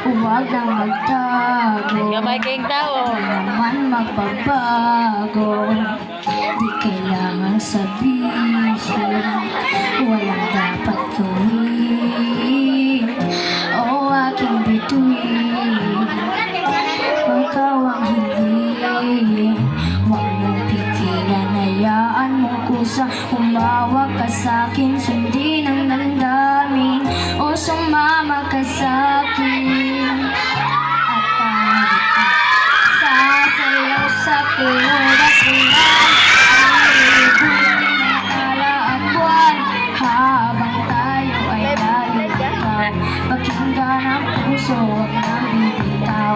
Huwag nang magtago. Gamay kayong tao. Di naman magbabago. Di kailangang sabihin, walang dapat gawin. O aking bituin, ikaw ang hindi. Huwag mong pigilan, hayaan mong kusa. Humawak ka sa'kin, sundin ang damdamin, o sumama ka sa'kin. At tayo sasayaw sa kulod at ulan, ibunin ang alaang buwan, habang tayo ay lalilitaw. Pakinggan ang puso, huwag nang bibitaw.